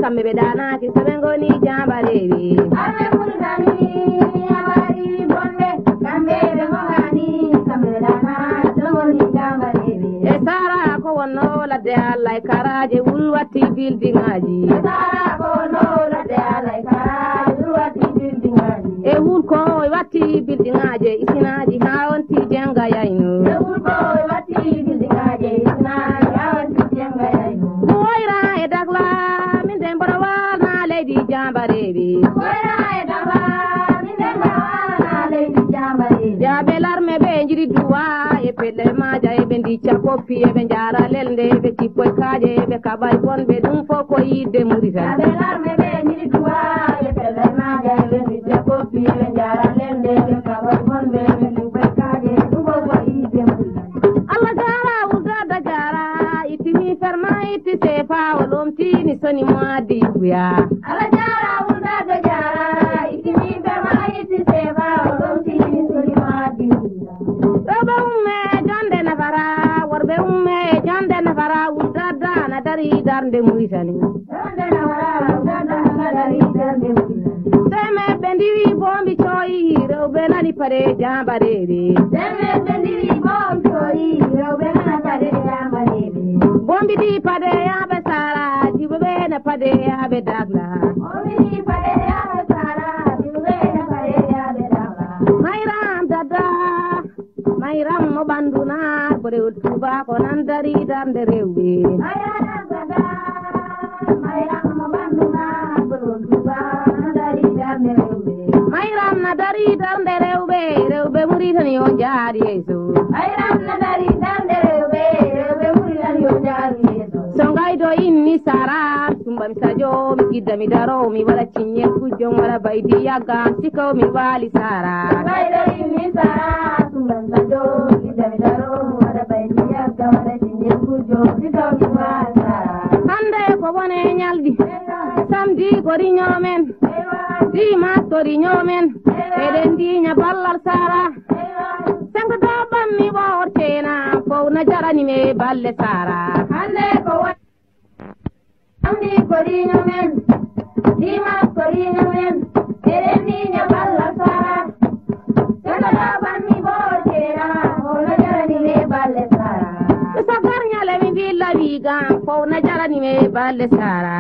Kambe dana ki sebengo ni jambarewi arme mulgani abari bonde kambe be ngani kambe dana sebengo ni jambarewi e sara ko wonno la de Allah karaje wulwati building aji e sara ko wonno la de Allah karaje wulwati building aji e wul ko wati building aji isinaji hawonti jenga yayno e wul ko wati building aji isinaji hawonti jenga yayno moira e dagla jambarewi jabe larme be njiri duwa e pelle maja e be ndicha kopi e be jara lelde be tipo kaaje be kabay bonbe dum foko yidde murita jabe larme be njiri duwa e pelle maja e be ndicha kopi e be jara lelde be kabay bonbe be tipo kaaje dum foko yidde murita Allah jara udada jara itimi ferma iti sefa olomti ni soni moadi buya Allah jara udada jara itimi ferma iti sefa olomti ni soni moadi buya roba umme jonde nafara warbe umme jonde nafara udada na dari darnde muitani jonde nafara udada na dari darnde muitani seme bendiwi bombi choyi robe nani pare jambarere seme bendiwi bombi choyi robe nani pare jambarere bombi di pade abe sara jibe na pade abe dagla bombi di pade abe sara jibe na pade abe dagla mayram dada mayram mo banduna bore tuba ko nan dari darnde rewbe mayram dada mayram mo banduna bore tuba nan dari darnde rewbe mayram na dari darnde rewbe rewbe muritani on jaari yeso mayram na dari darnde rewbe rewbe muritani on jaari yeso songay do inni sara tumbam sajo mi gidda mi daro mi wala cinye kujjo wala baydi yaga siko mi wali sara songay do inni sara tumbam sajo mi gidda mi daro mi wala baydi yaga wala cinye kujjo siko mi wali sara hande ko wone nyaldi samedi ko riñomen dimas ko riñomen eden diña ballal sara sango do bammi wortena fo na jarani me balle sara hande ko samedi ko riñomen dimas ko riñomen eden diña ballal sara sango do bammi wortena fo na jarani me balle sara sagar nyale mi villa viga fo na jarani me balle sara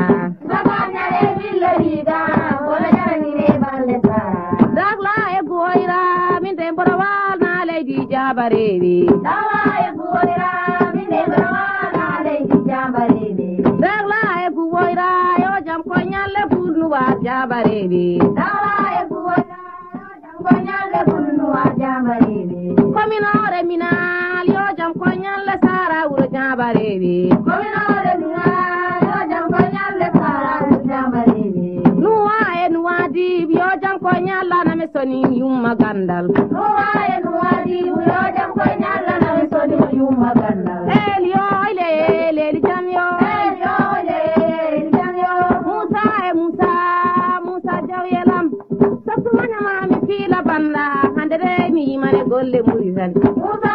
sagar nyale villa viga fo na jarani me balle sara dagla e goira min de borawal na leydi jabarewi dagla e goira min de borawal na leydi jabarewi dagla e goira yo jam ko nyalle furnu wa jabarewi dagla e goira yo jam ko nyalle furnu wa jabarewi kominore minal yo jam ko nyalle sara wuro jabarewi kominore minal yo jam ko nyalle sara wuro jabarewi nuwa e nuwadi yo jam ko nyalla na me soni yumma gandal nuwa e nuwadi yo jam ko nyalla na me soni yumma gandal elio ile jam yo elio ile jam yo musa e musa jawyelam sabtu manya ma mi fila banda hande de mi mane golle murizan musa